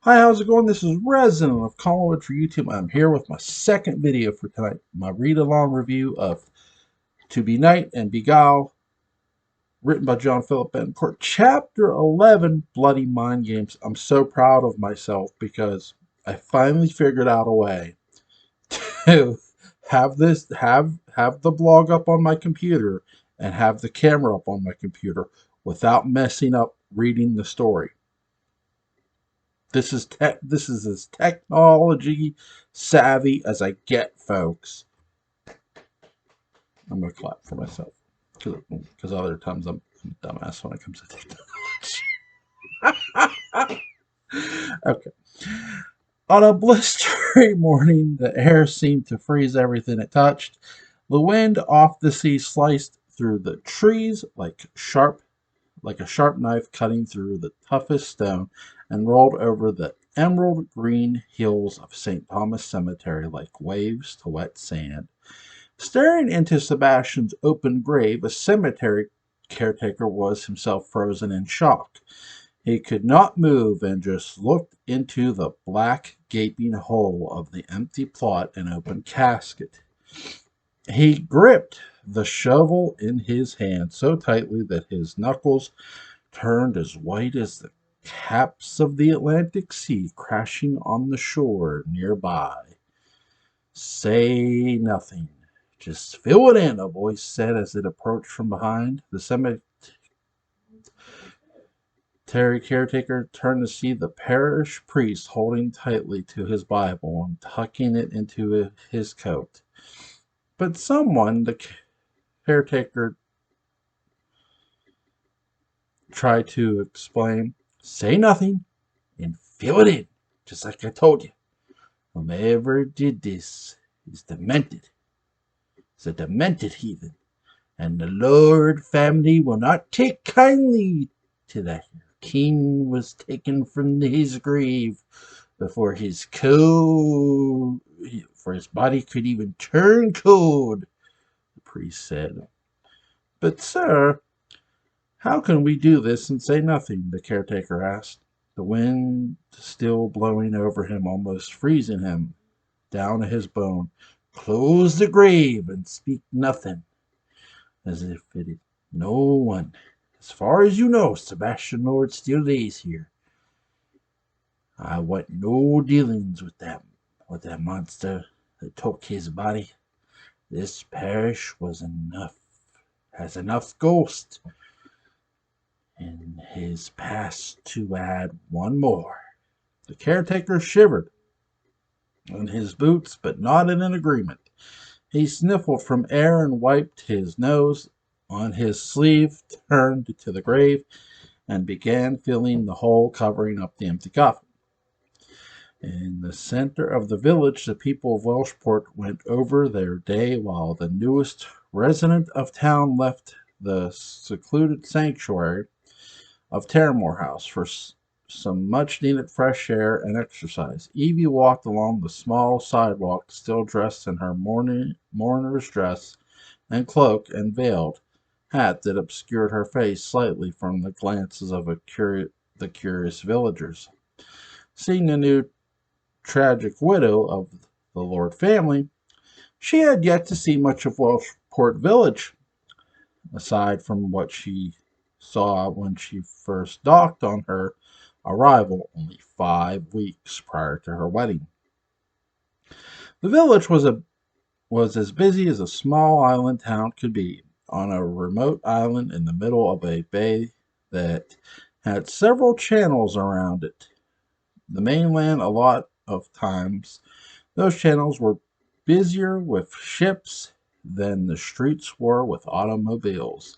Hi, how's it going? This is Resident of Collinwood for YouTube. I'm here with my second video for tonight, my read-along review of To Be Night and Beguile, written by John Philip Bencourt. Chapter 11, Bloody Mind Games. I'm so proud of myself because I finally figured out a way to have the blog up on my computer and have the camera up on my computer without messing up reading the story. This is as technology savvy as I get, folks. I'm gonna clap for myself because other times I'm a dumbass when it comes to technology. Okay. On a blistering morning, the air seemed to freeze everything it touched. The wind off the sea sliced through the trees like a sharp knife cutting through the toughest stone, and rolled over the emerald green hills of St. Thomas Cemetery like waves to wet sand. Staring into Sebastian's open grave, a cemetery caretaker was himself frozen in shock. He could not move and just looked into the black, gaping hole of the empty plot and open casket. He gripped the shovel in his hand so tightly that his knuckles turned as white as the caps of the Atlantic Sea crashing on the shore nearby. Say nothing. Just fill it in, a voice said as it approached from behind. The cemetery caretaker turned to see the parish priest holding tightly to his Bible and tucking it into his coat. But someone, the caretaker tried to explain, say nothing and fill it in, just like I told you. Whomever did this is demented. It's a demented heathen, and the Lord family will not take kindly to that. King was taken from his grave before his body could even turn cold, the priest said. But, sir, how can we do this and say nothing? The caretaker asked, the wind still blowing over him, almost freezing him down to his bone. Close the grave and speak nothing, as if it is no one. As far as you know, Sebastian Lord still lays here. I want no dealings with that monster that took his body. This parish has enough ghost in his past to add one more. The caretaker shivered in his boots, but nodded in agreement. He sniffled from air and wiped his nose on his sleeve, turned to the grave, and began filling the hole covering up the empty coffin. In the center of the village, the people of Welshport went over their day while the newest resident of town left the secluded sanctuary of Terramore House for some much-needed fresh air and exercise. Evie walked along the small sidewalk, still dressed in her mourner's dress and cloak and veiled hat that obscured her face slightly from the glances of the curious villagers. Seeing the new tragic widow of the Lord family, she had yet to see much of Welshport Village, aside from what she saw when she first docked on her arrival only 5 weeks prior to her wedding. The village was as busy as a small island town could be, on a remote island in the middle of a bay that had several channels around it. The mainland, a lot of times, those channels were busier with ships than the streets were with automobiles,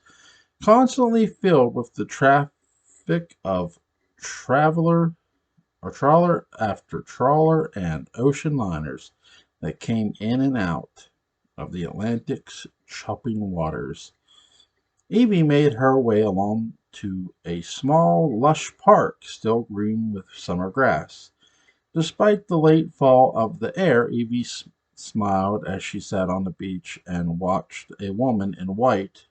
constantly filled with the traffic of trawler after trawler and ocean liners that came in and out of the Atlantic's chopping waters. Evie made her way along to a small, lush park, still green with summer grass. Despite the late fall of the air, Evie smiled as she sat on the beach and watched a woman in a white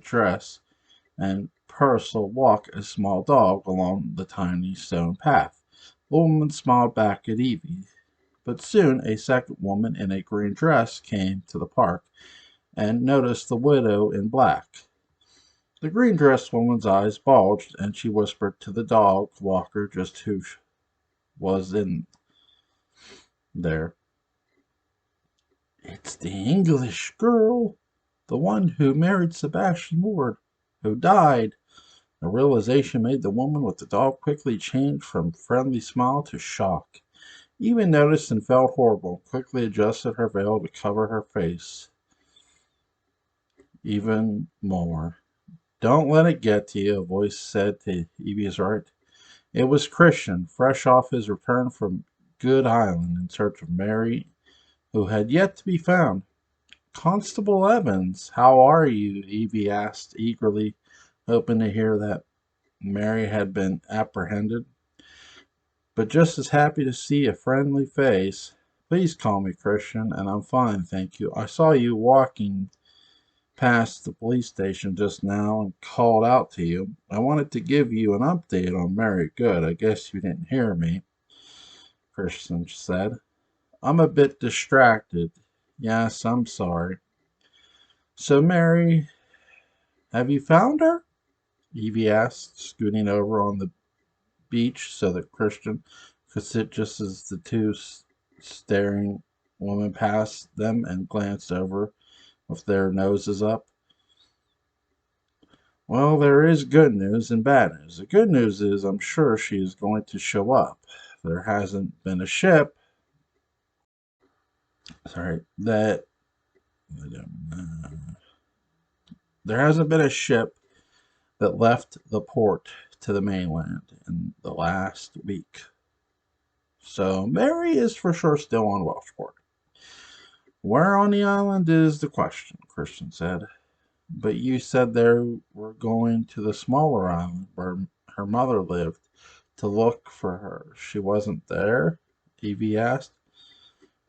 dress, and parasol walk a small dog along the tiny stone path. The woman smiled back at Evie, but soon a second woman in a green dress came to the park and noticed the widow in black. The green dressed woman's eyes bulged, and she whispered to the dog walker just who was in there. "It's the English girl, the one who married Sebastian Lord, who died." The realization made the woman with the dog quickly change from friendly smile to shock. Even noticed and felt horrible, quickly adjusted her veil to cover her face even more. "Don't let it get to you," a voice said to Evie's right. It was Christian, fresh off his return from Good Island in search of Mary, who had yet to be found. "Constable Evans, how are you?" Evie asked eagerly, hoping to hear that Mary had been apprehended, but just as happy to see a friendly face. "Please call me Christian, and I'm fine, thank you. I saw you walking past the police station just now and called out to you. I wanted to give you an update on Mary Good. I guess you didn't hear me," Christian said. "I'm a bit distracted. Yes, I'm sorry." "So, Mary, have you found her?" Evie asked, scooting over on the beach so that Christian could sit just as the two staring women passed them and glanced over with their noses up. "Well, there is good news and bad news. The good news is I'm sure she is going to show up. There hasn't been a ship, sorry, that there hasn't been a ship that left the port to the mainland in the last week. So Mary is for sure still on Welshport. Where on the island is the question," Christian said. "But you said they were going to the smaller island where her mother lived to look for her. She wasn't there?" Evie asked.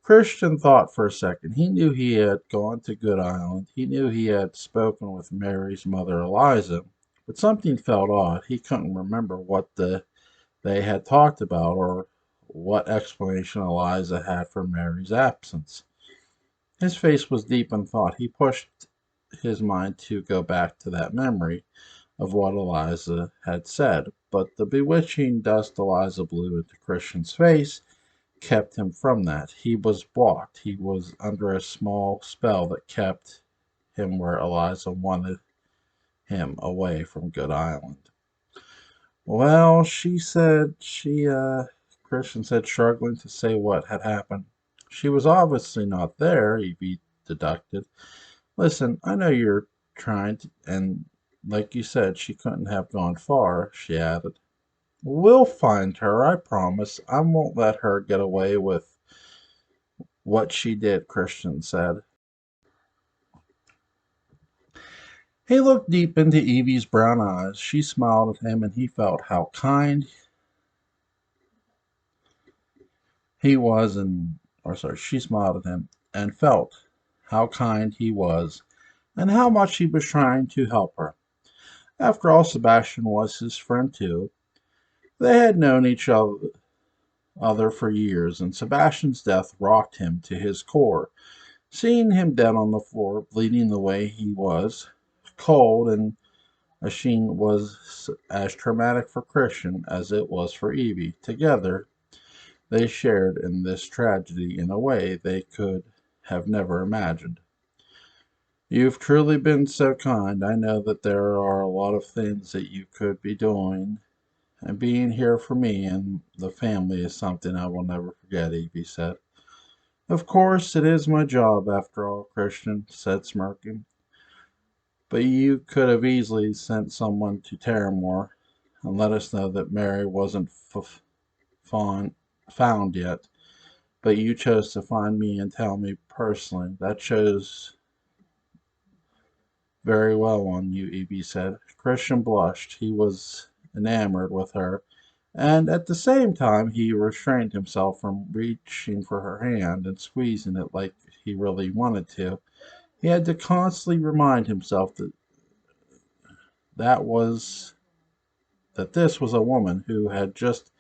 Christian thought for a second. He knew he had gone to Good Island. He knew he had spoken with Mary's mother, Eliza, but something felt odd. He couldn't remember what they had talked about or what explanation Eliza had for Mary's absence. His face was deep in thought. He pushed his mind to go back to that memory of what Eliza had said, but the bewitching dust Eliza blew into Christian's face kept him from that. He was blocked. He was under a small spell that kept him where Eliza wanted him, away from Good Island. "Well, Christian said, struggling to say what had happened. "She was obviously not there," Evie deducted. "Listen, I know you're trying to, and like you said, she couldn't have gone far," she added. "We'll find her, I promise. I won't let her get away with what she did," Christian said. He looked deep into Evie's brown eyes. She smiled at him, and he felt how kind he was, she smiled at him and felt how kind he was and how much he was trying to help her. After all, Sebastian was his friend too. They had known each other for years, and Sebastian's death rocked him to his core. Seeing him dead on the floor, bleeding the way he was, cold and ashen, was as traumatic for Christian as it was for Evie. Together, they shared in this tragedy in a way they could have never imagined. "You've truly been so kind. I know that there are a lot of things that you could be doing, and being here for me and the family is something I will never forget," Evie said. "Of course, it is my job, after all," Christian said, smirking. "But you could have easily sent someone to Terramore and let us know that Mary wasn't found yet. But you chose to find me and tell me personally. That shows very well on you," Evie said. Christian blushed. He was enamored with her, and at the same time he restrained himself from reaching for her hand and squeezing it like he really wanted to. He had to constantly remind himself that was that this was a woman who had just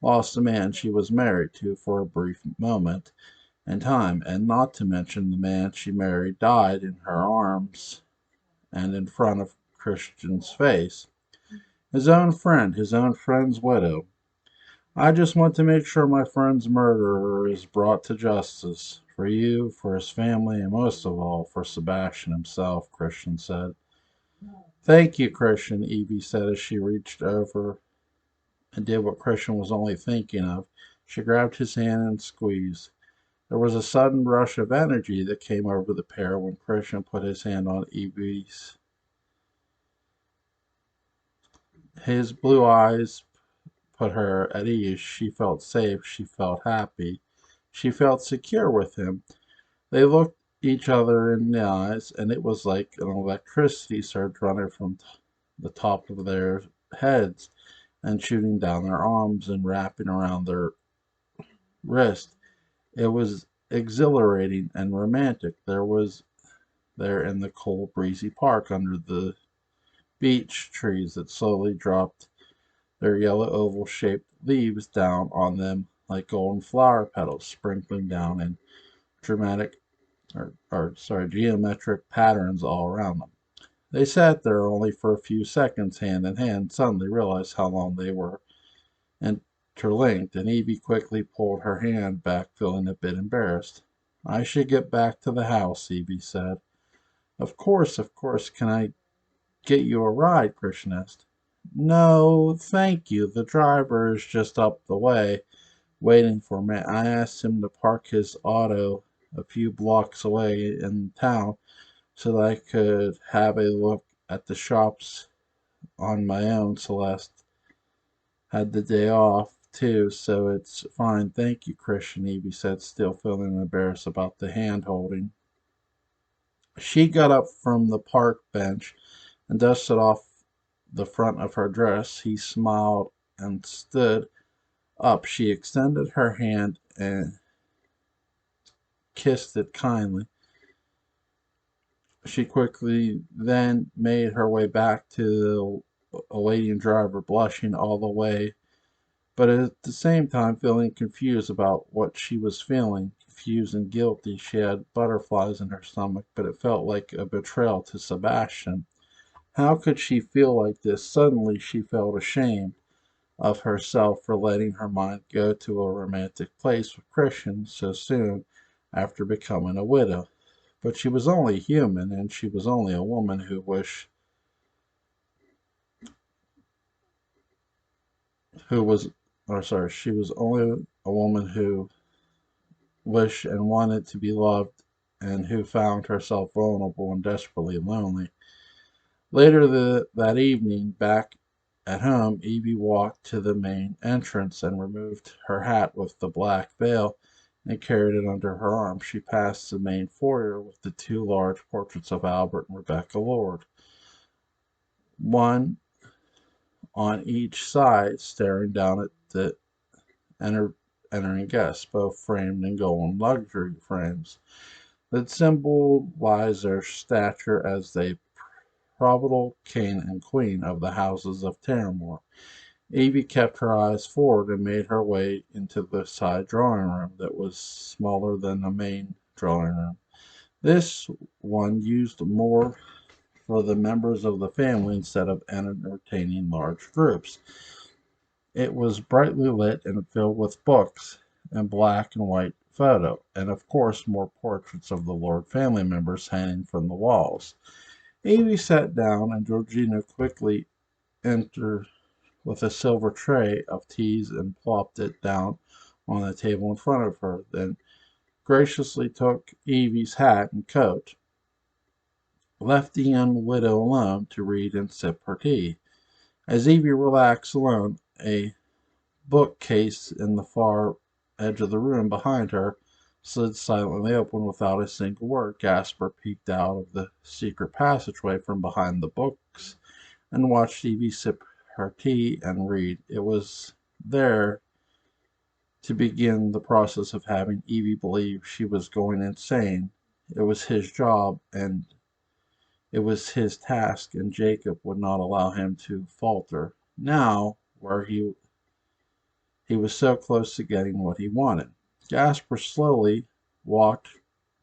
lost the man she was married to for a brief moment in time, and not to mention the man she married died in her arms and in front of Christian's face. His own friend's widow. I just want to make sure my friend's murderer is brought to justice. For you, for his family, and most of all, for Sebastian himself, Christian said. Thank you, Christian, Evie said as she reached over and did what Christian was only thinking of. She grabbed his hand and squeezed. There was a sudden rush of energy that came over the pair when Christian put his hand on Evie's. His blue eyes put her at ease. She felt safe. She felt happy. She felt secure with him. They looked each other in the eyes, and it was like an electricity surge running from the top of their heads and shooting down their arms and wrapping around their wrist. It was exhilarating and romantic. There in the cold, breezy park under the beech trees that slowly dropped their yellow oval shaped leaves down on them like golden flower petals sprinkling down in dramatic geometric patterns all around them. They sat there only for a few seconds, hand in hand, suddenly realized how long they were interlinked, and Evie quickly pulled her hand back, feeling a bit embarrassed. I should get back to the house, Evie said. Of course, of course. Can I get you a ride? Christian asked. No, thank you. The driver is just up the way, waiting for me. I asked him to park his auto a few blocks away in town so that I could have a look at the shops on my own. Celeste had the day off, too, so it's fine. Thank you, Christian, Evie said, still feeling embarrassed about the hand holding. She got up from the park bench and dusted off the front of her dress. He smiled and stood up. She extended her hand and kissed it kindly. She quickly then made her way back to the awaiting driver, blushing all the way, but at the same time feeling confused about what she was feeling. Confused and guilty. She had butterflies in her stomach, but it felt like a betrayal to Sebastian. How could she feel like this? Suddenly she felt ashamed of herself for letting her mind go to a romantic place with Christian so soon after becoming a widow. But she was only human, and she was only a woman who was, she was only a woman who wished and wanted to be loved, and who found herself vulnerable and desperately lonely. Later that evening, back at home, Evie walked to the main entrance and removed her hat with the black veil and carried it under her arm. She passed the main foyer with the two large portraits of Albert and Rebecca Lord, one on each side, staring down at the entering guests, both framed in golden luxury frames that symbolized their stature as they probable king and queen of the houses of Terramore. Evie kept her eyes forward and made her way into the side drawing room that was smaller than the main drawing room. This one used more for the members of the family instead of entertaining large groups. It was brightly lit and filled with books and black and white photo, and of course more portraits of the Lord family members hanging from the walls. Evie sat down, and Georgina quickly entered with a silver tray of teas and plopped it down on the table in front of her, then graciously took Evie's hat and coat, left the young widow alone to read and sip her tea. As Evie relaxed alone, a bookcase in the far edge of the room behind her slid silently open without a single word. Gasper peeked out of the secret passageway from behind the books and watched Evie sip her tea and read. It was there to begin the process of having Evie believe she was going insane. It was his job and it was his task, and Jacob would not allow him to falter. Now, where he He was so close to getting what he wanted. Gasper slowly walked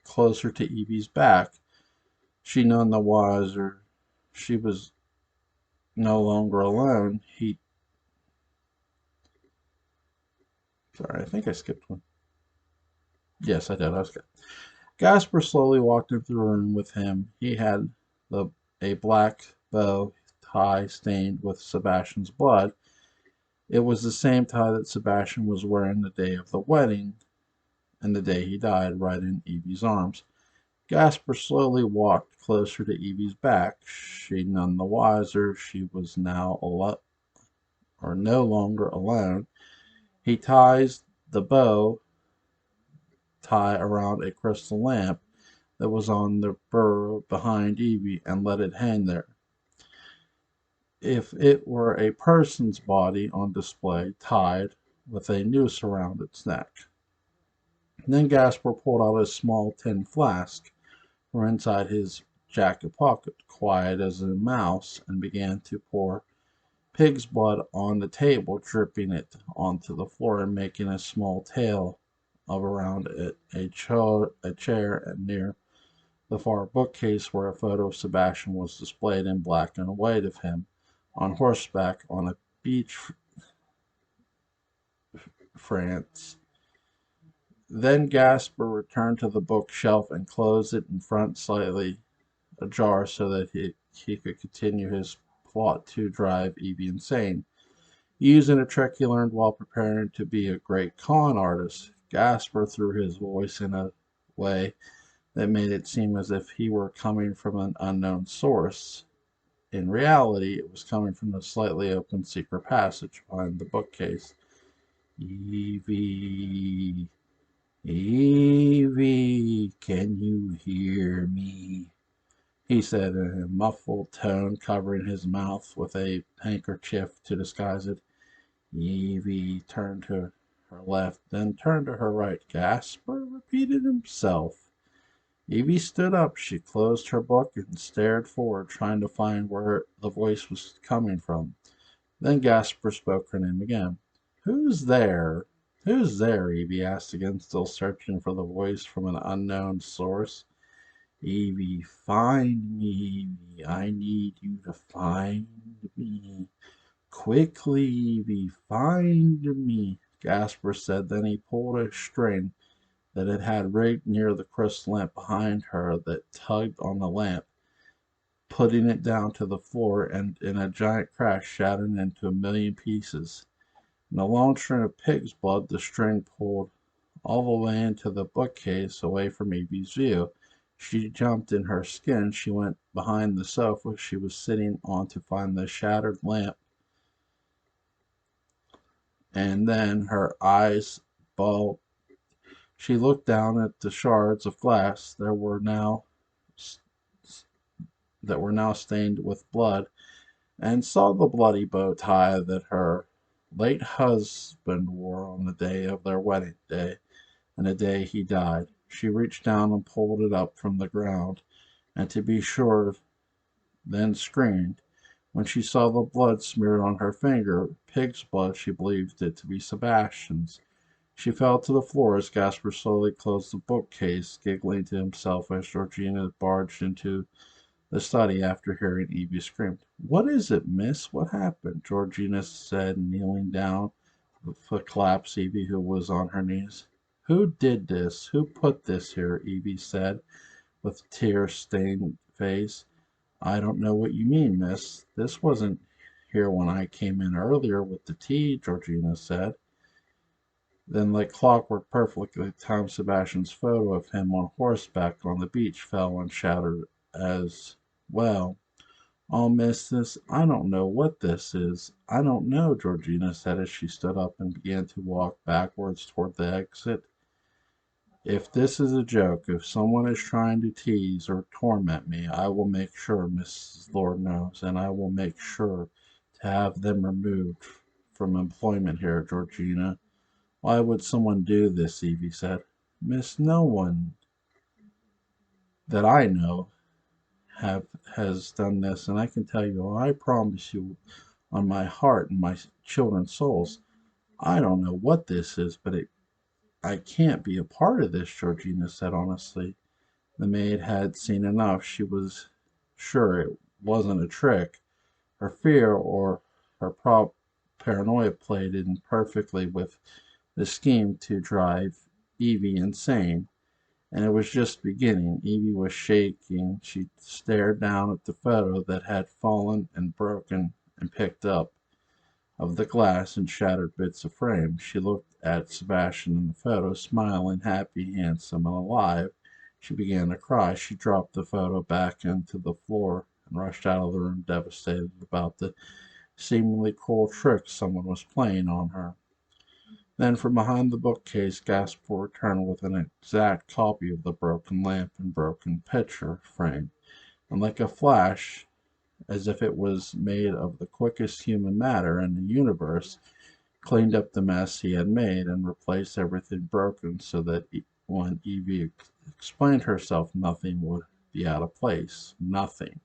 closer to Evie's back. She none the wiser. She was no longer alone. Sorry, I think I skipped one. Yes, I did. I was good. Gasper slowly walked into the room with him. He had the, a black bow tie stained with Sebastian's blood. It was the same tie that Sebastian was wearing the day of the wedding and the day he died, right in Evie's arms. Gasper slowly walked closer to Evie's back. She none the wiser. She was now no longer alone. He ties the bow tie around a crystal lamp that was on the burr behind Evie and let it hang there. If it were a person's body on display, tied with a noose around its neck. Then Gasper pulled out a small tin flask from inside his jacket pocket, quiet as a mouse, and began to pour pig's blood on the table, dripping it onto the floor and making a small tail of around it, a chair and near the far bookcase where a photo of Sebastian was displayed in black and white of him on horseback on a beach, France. Then Gasper returned to the bookshelf and closed it in front slightly ajar so that he could continue his plot to drive Evie insane. Using a trick he learned while preparing to be a great con artist, Gasper threw his voice in a way that made it seem as if he were coming from an unknown source. In reality, it was coming from the slightly open secret passage behind the bookcase. Evie, Evie, can you hear me? He said in a muffled tone, covering his mouth with a handkerchief to disguise it. Evie turned to her left, then turned to her right. Gasper repeated himself. Evie stood up. She closed her book and stared forward, trying to find where the voice was coming from. Then Gasper spoke her name again. Who's there? Who's there? Evie asked again, still searching for the voice from an unknown source. Evie, find me, Evie. I need you to find me. Quickly, Evie, find me, Gasper said. Then he pulled a string that it had rigged near the crystal lamp behind her that tugged on the lamp, putting it down to the floor, and in a giant crash shattered into a million pieces. In a long string of pig's blood, the string pulled all the way into the bookcase, away from Evie's view. She jumped in her skin. She went behind the sofa she was sitting on to find the shattered lamp, and then her eyes bulged. She looked down at the shards of glass that were now stained with blood, and saw the bloody bow tie that her late husband wore on the day of their wedding day and the day he died. She reached down and pulled it up from the ground, and to be sure, then screamed. When she saw the blood smeared on her finger, pig's blood, she believed it to be Sebastian's. She fell to the floor as Gasper slowly closed the bookcase, giggling to himself as Georgina barged into the study after hearing Evie scream. What is it, miss? What happened? Georgina said, kneeling down to collapse Evie, who was on her knees. Who did this? Who put this here? Evie said, with a tear-stained face. I don't know what you mean, miss. This wasn't here when I came in earlier with the tea, Georgina said. Then, like clockwork, perfectly timed, Sebastian's photo of him on horseback on the beach fell and shattered as well. Oh, missus, I don't know what this is. I don't know, Georgina said as she stood up and began to walk backwards toward the exit. If this is a joke, if someone is trying to tease or torment me, I will make sure, Mrs. Lord knows, and I will make sure to have them removed from employment here, Georgina. Why would someone do this? Evie said. Miss, no one that I know has done this, and I can tell you, I promise you on my heart and my children's souls, I don't know what this is, but I can't be a part of this, Georgina said honestly. The maid had seen enough. She was sure it wasn't a trick. Her fear or her paranoia played in perfectly with the scheme to drive Evie insane. And it was just beginning. Evie was shaking. She stared down at the photo that had fallen and broken and picked up of the glass and shattered bits of frame. She looked at Sebastian in the photo, smiling, happy, handsome, and alive. She began to cry. She dropped the photo back into the floor and rushed out of the room, devastated about the seemingly cruel trick someone was playing on her. Then from behind the bookcase, Gaspar returned with an exact copy of the broken lamp and broken picture frame, and like a flash, as if it was made of the quickest human matter in the universe, cleaned up the mess he had made and replaced everything broken so that when Evie explained herself, nothing would be out of place. Nothing.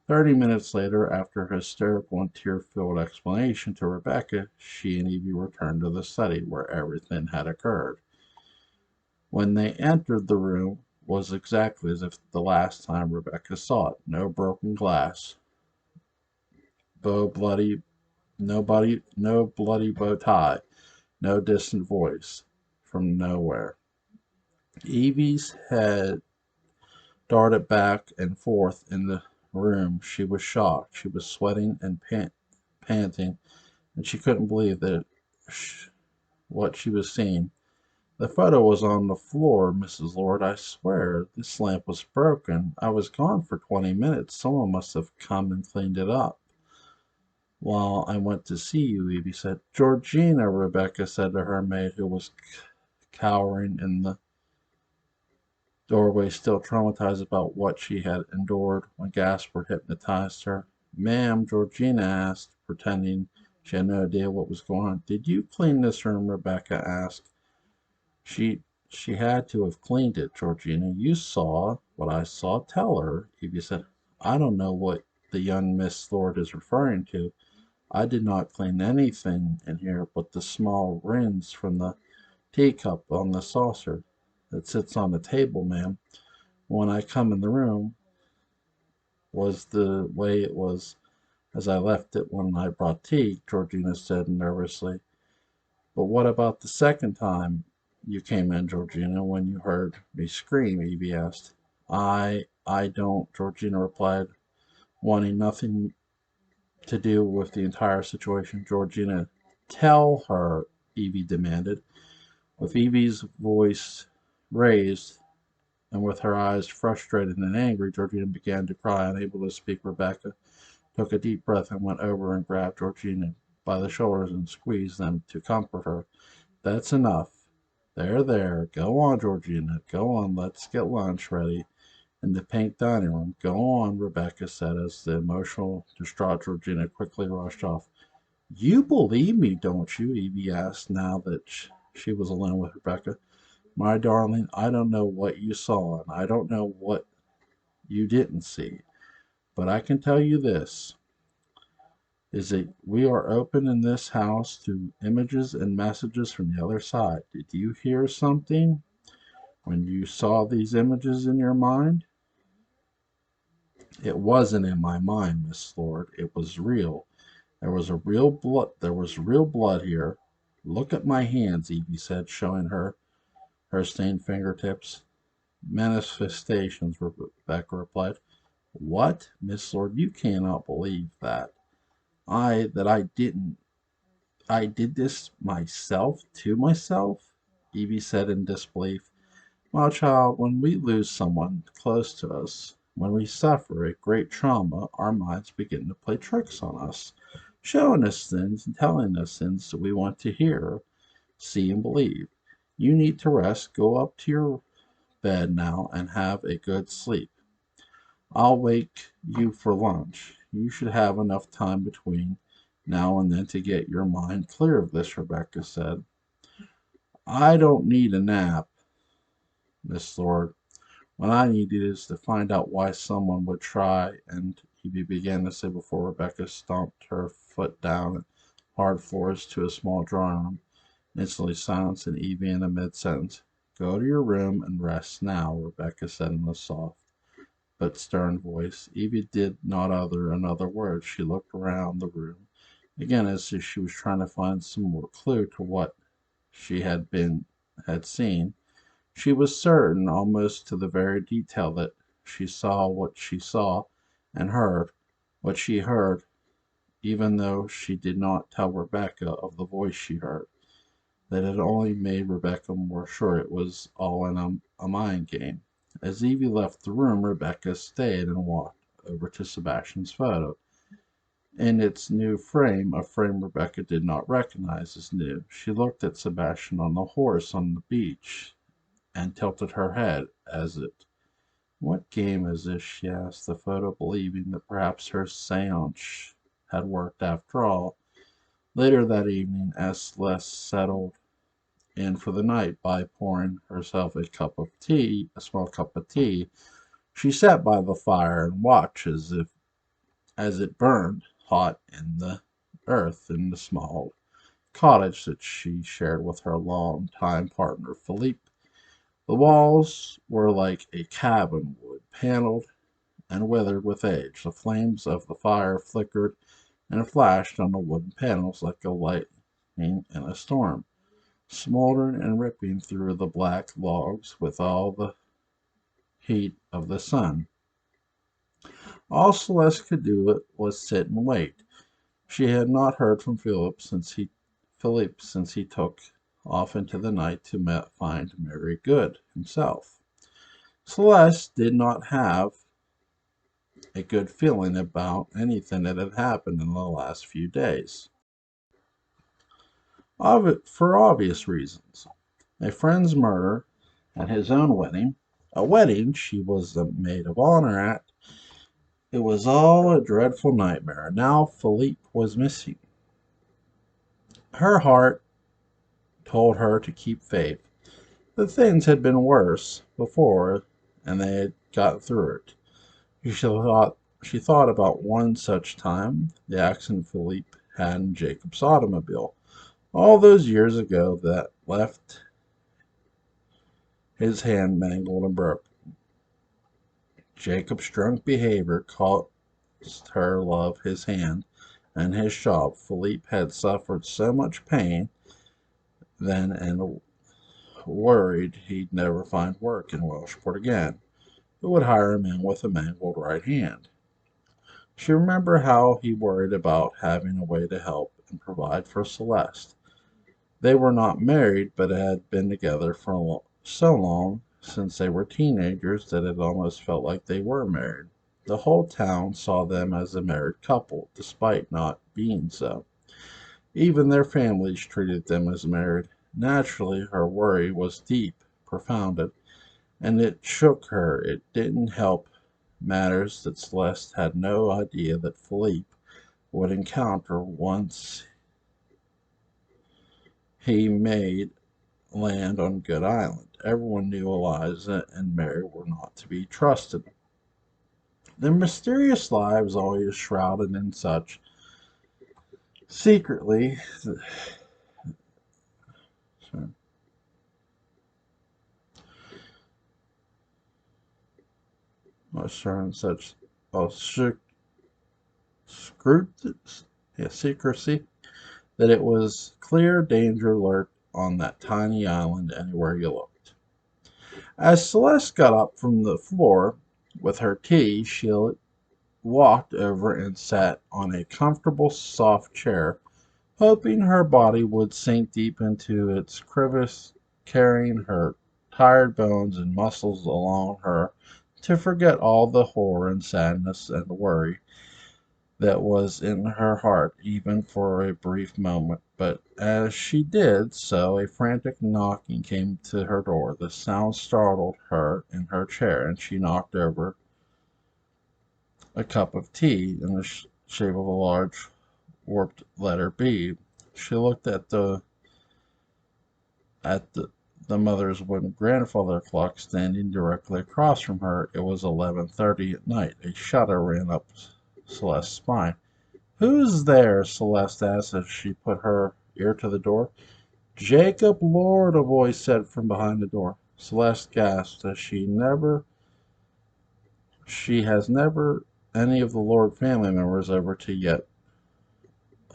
30 minutes later, after her hysterical and tear-filled explanation to Rebecca, she and Evie returned to the study where everything had occurred. When they entered, the room was exactly as if the last time Rebecca saw it. No broken glass, bow bloody, no bloody bow tie, no distant voice from nowhere. Evie's head darted back and forth in the room. She was shocked. She was sweating and panting, and she couldn't believe that what she was seeing. The photo was on the floor, Mrs. Lord. I swear this lamp was broken. I was gone for 20 minutes. Someone must have come and cleaned it up. While I went to see you, Evie said. Georgina, Rebecca said to her maid, who was cowering in the doorway, still traumatized about what she had endured when Gaspar hypnotized her. Ma'am, Georgina asked, pretending she had no idea what was going on. Did you clean this room? Rebecca asked. She she had to have cleaned it, Georgina. You saw what I saw. Tell her, Evie said. I don't know what the young Miss Lord is referring to. I did not clean anything in here but the small rings from the teacup on the saucer that sits on the table, ma'am. When I come in the room was the way it was as I left it when I brought tea, Georgina said nervously. But what about the second time you came in, Georgina, when you heard me scream? Evie asked. I don't, Georgina replied, wanting nothing to do with the entire situation. Georgina, tell her, Evie demanded. With Evie's voice raised and with her eyes frustrated and angry, Georgina began to cry, unable to speak. Rebecca took a deep breath and went over and grabbed Georgina by the shoulders and squeezed them to comfort her. That's enough. There. Go on, Georgina. Go on. Let's get lunch ready in the pink dining room. Go on, Rebecca said as the emotional, distraught Georgina quickly rushed off. You believe me, don't you? Evie asked now that she was alone with Rebecca. My darling, I don't know what you saw, and I don't know what you didn't see. But I can tell you this, is that we are open in this house to images and messages from the other side. Did you hear something when you saw these images in your mind? It wasn't in my mind, Miss Lord. It was real. There was real blood here. Look at my hands, Evie said, showing her stained fingertips. Manifestations, Rebecca replied. What? Miss Lord, you cannot believe that. I did this myself to myself? Evie said in disbelief. My child, when we lose someone close to us, when we suffer a great trauma, our minds begin to play tricks on us, showing us things and telling us things that we want to hear, see, and believe. You need to rest. Go up to your bed now and have a good sleep. I'll wake you for lunch. You should have enough time between now and then to get your mind clear of this, Rebecca said. I don't need a nap, Miss Lord. What I need is to find out why someone would try, and he began to say before Rebecca stomped her foot down hard floors to a small drawing room. Instantly silenced and Evie in a mid-sentence. Go to your room and rest now, Rebecca said in a soft but stern voice. Evie did not utter another word. She looked around the room again as if she was trying to find some more clue to what she had seen. She was certain, almost to the very detail, that she saw what she saw and heard what she heard, even though she did not tell Rebecca of the voice she heard. That had only made Rebecca more sure it was all in a mind game. As Evie left the room, Rebecca stayed and walked over to Sebastian's photo. In its new frame, a frame Rebecca did not recognize as new, she looked at Sebastian on the horse on the beach and tilted her head as it. What game is this? She asked the photo, believing that perhaps her seance had worked after all. Later that evening, as Celeste settled in for the night by pouring herself a small cup of tea, she sat by the fire and watched as it burned hot in the earth in the small cottage that she shared with her long-time partner Philippe. The walls were like a cabin, wood paneled and withered with age. The flames of the fire flickered and flashed on the wooden panels like a lightning in a storm, smoldering and ripping through the black logs with all the heat of the sun. All Celeste could do was sit and wait. She had not heard from Philip since he took off into the night to find Mary Good himself. Celeste did not have a good feeling about anything that had happened in the last few days, for obvious reasons. A friend's murder at his own wedding, a wedding she was the maid of honor at. It was all a dreadful nightmare. Now Philippe was missing. Her heart told her to keep faith. The things had been worse before, and they had got through it. She thought about one such time, the accident Philippe had in Jacob's automobile, all those years ago, that left his hand mangled and broken. Jacob's drunk behavior cost her love his hand and his shop. Philippe had suffered so much pain then and worried he'd never find work in Welshport again. Who would hire a man with a mangled right hand? She remembered how he worried about having a way to help and provide for Celeste. They were not married, but had been together for so long since they were teenagers that it almost felt like they were married. The whole town saw them as a married couple, despite not being so. Even their families treated them as married. Naturally, her worry was deep, profound, and it shook her. It didn't help matters that Celeste had no idea that Philippe would encounter once he made land on Good Island. Everyone knew Eliza and Mary were not to be trusted. Their mysterious lives, always shrouded in such secretly, such secrecy, that it was clear danger lurked on that tiny island anywhere you looked. As Celeste got up from the floor with her tea, she walked over and sat on a comfortable, soft chair, hoping her body would sink deep into its crevice, carrying her tired bones and muscles along her to forget all the horror and sadness and worry that was in her heart, even for a brief moment. But as she did so, a frantic knocking came to her door. The sound startled her in her chair, and she knocked over a cup of tea in the shape of a large warped letter B. She looked at the mother's wooden grandfather clock standing directly across from her. It was 11:30 at night. A shudder ran up Celeste's spine. "Who's there?" Celeste asked as she put her ear to the door. Jacob, Lord, a voice said from behind the door. Celeste gasped as she has never any of the Lord family members over to yet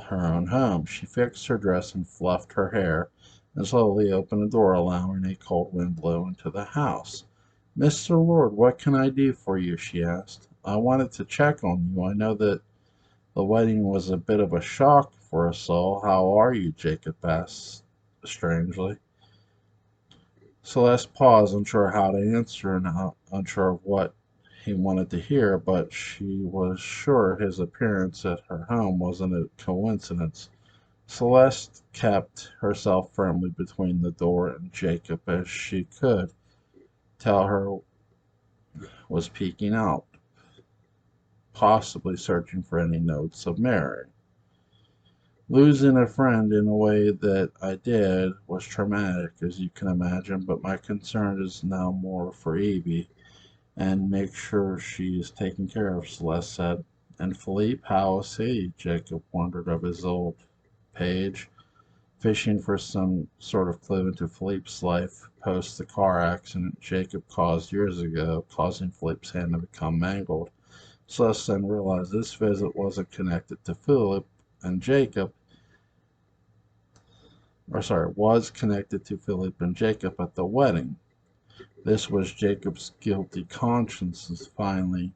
her own home. She fixed her dress and fluffed her hair, and slowly opened the door, allowing a cold wind blow into the house. Mr. Lord, what can I do for you? She asked. I wanted to check on you. I know that the wedding was a bit of a shock for us all. How are you? Jacob asked strangely. Celeste paused, unsure how to answer and unsure of what he wanted to hear, but she was sure his appearance at her home wasn't a coincidence. Celeste kept herself firmly between the door and Jacob as she could tell her was peeking out, possibly searching for any notes of Mary. Losing a friend in a way that I did was traumatic, as you can imagine, but my concern is now more for Evie and make sure she is taken care of, Celeste said. And Philippe, how is he? Jacob wondered of his old page, fishing for some sort of clue into Philippe's life post the car accident Jacob caused years ago, causing Philippe's hand to become mangled. Celeste then realized this visit wasn't connected to Philip and Jacob, was connected to Philip and Jacob at the wedding. This was Jacob's guilty conscience finally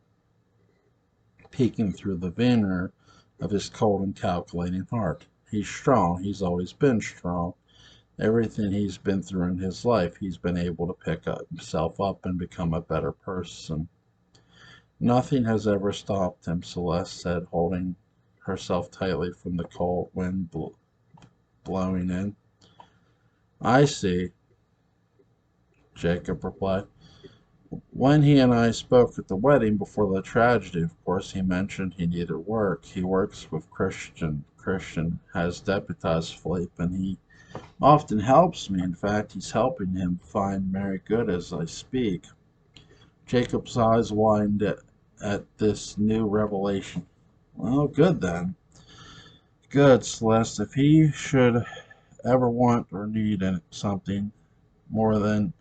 peeking through the veneer of his cold and calculating heart. He's strong. He's always been strong. Everything he's been through in his life, he's been able to pick himself up and become a better person. Nothing has ever stopped him, Celeste said, holding herself tightly from the cold wind blowing in. I see, Jacob replied. When he and I spoke at the wedding before the tragedy, of course, he mentioned he needed work. He works with Christian. Christian has deputized Philippe, and he often helps me. In fact, he's helping him find Mary Good as I speak. Jacob's eyes widened at this new revelation. Well, good then. Good, Celeste. If he should ever want or need something more than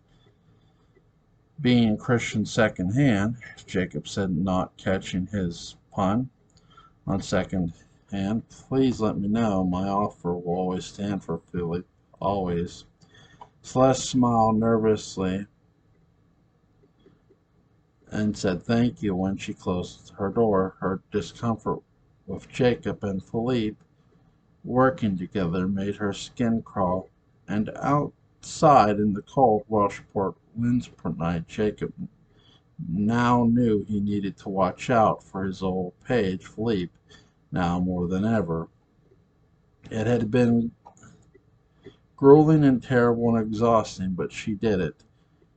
being Christian second hand, Jacob said, not catching his pun on second hand, please let me know. My offer will always stand for Philip. Always. Celeste smiled nervously and said thank you when she closed her door. Her discomfort with Jacob and Philippe working together made her skin crawl, and outside in the cold Welshport Winsport night, Jacob now knew he needed to watch out for his old page, Philippe, now more than ever. It had been grueling and terrible and exhausting, but she did it.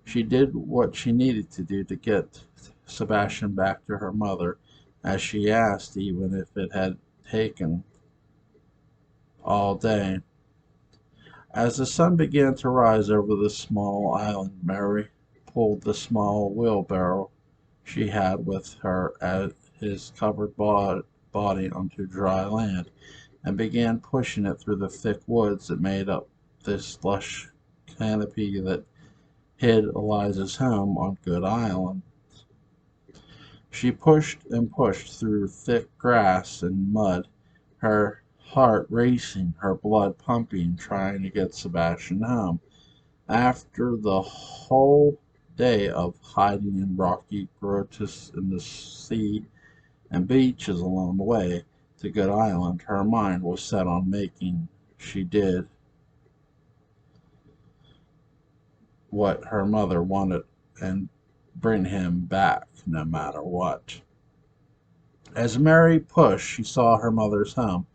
She did what she needed to do to get Sebastian back to her mother, as she asked, even if it had taken all day. As the sun began to rise over the small island, Mary pulled the small wheelbarrow she had with her at his covered body onto dry land, and began pushing it through the thick woods that made up this lush canopy that hid Eliza's home on Good Island. She pushed and pushed through thick grass and mud, her heart racing, her blood pumping, trying to get Sebastian home. After the whole day of hiding in rocky grottos in the sea and beaches along the way to Good Island, her mind was set on making she did what her mother wanted and bring him back no matter what. As Mary pushed, she saw her mother's home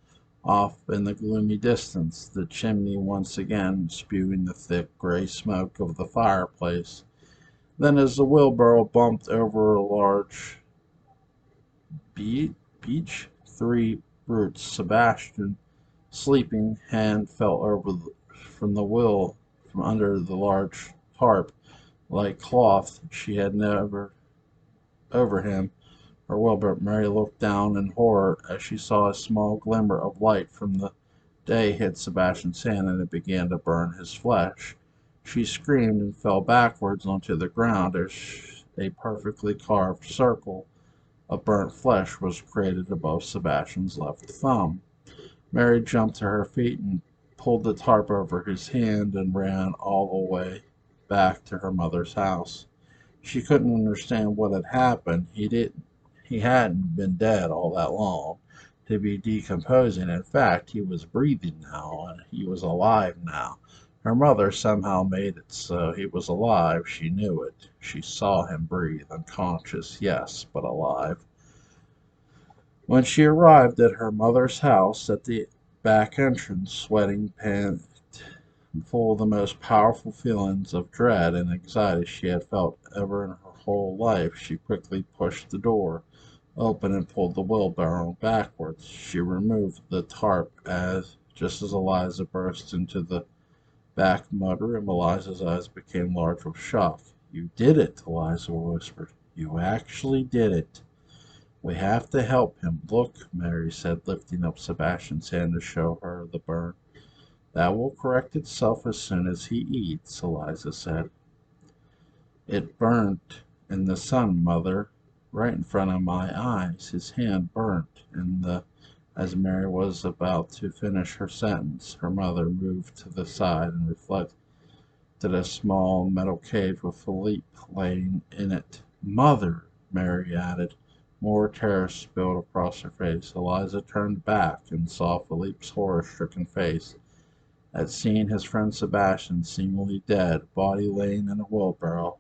off in the gloomy distance, the chimney once again spewing the thick gray smoke of the fireplace. Then, as the wheelbarrow bumped over a large beech tree roots, Sebastian's sleeping hand fell over from the wheel from under the large tarp like cloth she had never over him. Her wheelbarrow. Mary looked down in horror as she saw a small glimmer of light from the day hit Sebastian's hand and it began to burn his flesh. She screamed and fell backwards onto the ground as a perfectly carved circle of burnt flesh was created above Sebastian's left thumb. Mary jumped to her feet and pulled the tarp over his hand and ran all the way back to her mother's house. She couldn't understand what had happened. He hadn't been dead all that long to be decomposing. In fact, he was breathing now, and he was alive now. Her mother somehow made it so he was alive. She knew it. She saw him breathe, unconscious, yes, but alive. When she arrived at her mother's house at the back entrance, sweating, panicked, and full of the most powerful feelings of dread and anxiety she had felt ever in her whole life, she quickly pushed the door open and pulled the wheelbarrow backwards. She removed the tarp just as Eliza burst into the back mudroom. Eliza's eyes became large with shock. "You did it," Eliza whispered. "You actually did it." "We have to help him. Look," Mary said, lifting up Sebastian's hand to show her the burn. "That will correct itself as soon as he eats," Eliza said. "It burnt in the sun, Mother, right in front of my eyes. His hand burnt in the—" As Mary was about to finish her sentence, her mother moved to the side and reflected a small metal cage with Philippe laying in it. "Mother," Mary added. More terror spilled across her face. Eliza turned back and saw Philippe's horror-stricken face at seeing his friend Sebastian seemingly dead, body laying in a wheelbarrow.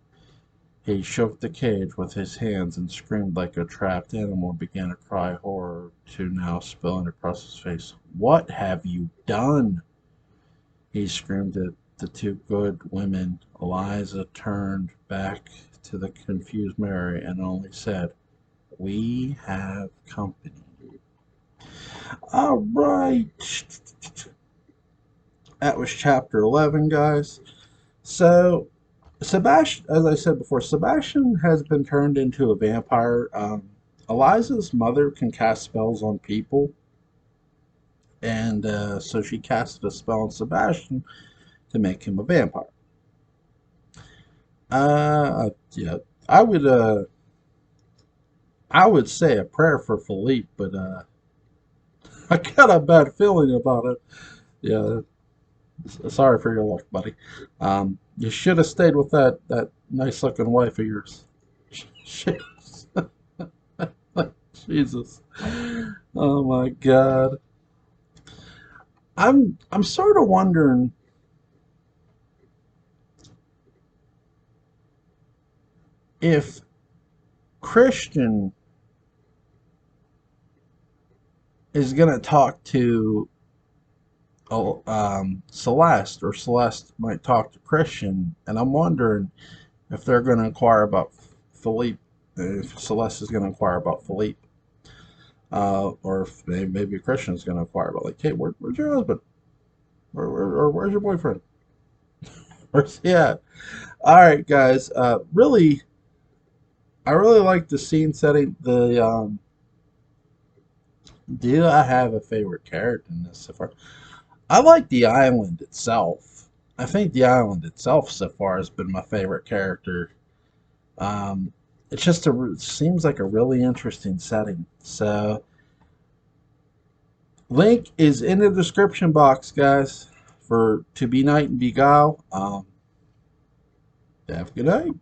He shook the cage with his hands and screamed like a trapped animal and began to cry, horror too now spilling across his face. "What have you done?" he screamed at the two good women. Eliza turned back to the confused Mary and only said, "We have company." All right. That was chapter 11, guys. So, Sebastian, as I said before, Sebastian has been turned into a vampire. Eliza's mother can cast spells on people, and so she casted a spell on Sebastian to make him a vampire. Yeah, I would, uh, I would say a prayer for Philippe, but I got a bad feeling about it. Yeah, sorry for your luck, buddy. You should have stayed with that nice looking wife of yours. Jesus. Oh my God. I'm sort of wondering if Christian is gonna talk to Celeste, or Celeste might talk to Christian, and I'm wondering if they're going to inquire about Philippe, if Celeste is going to inquire about Philippe, or if maybe Christian is going to inquire about, like, hey, where's your husband? Or where's your boyfriend? Where's he at? All right, guys. I really like the scene setting. Do I have a favorite character in this so far? I like the island itself. I think the island itself so far has been my favorite character. Um, it's just seems like a really interesting setting. So, link is in the description box, guys, for To Be Night and Beguile. Have a good night.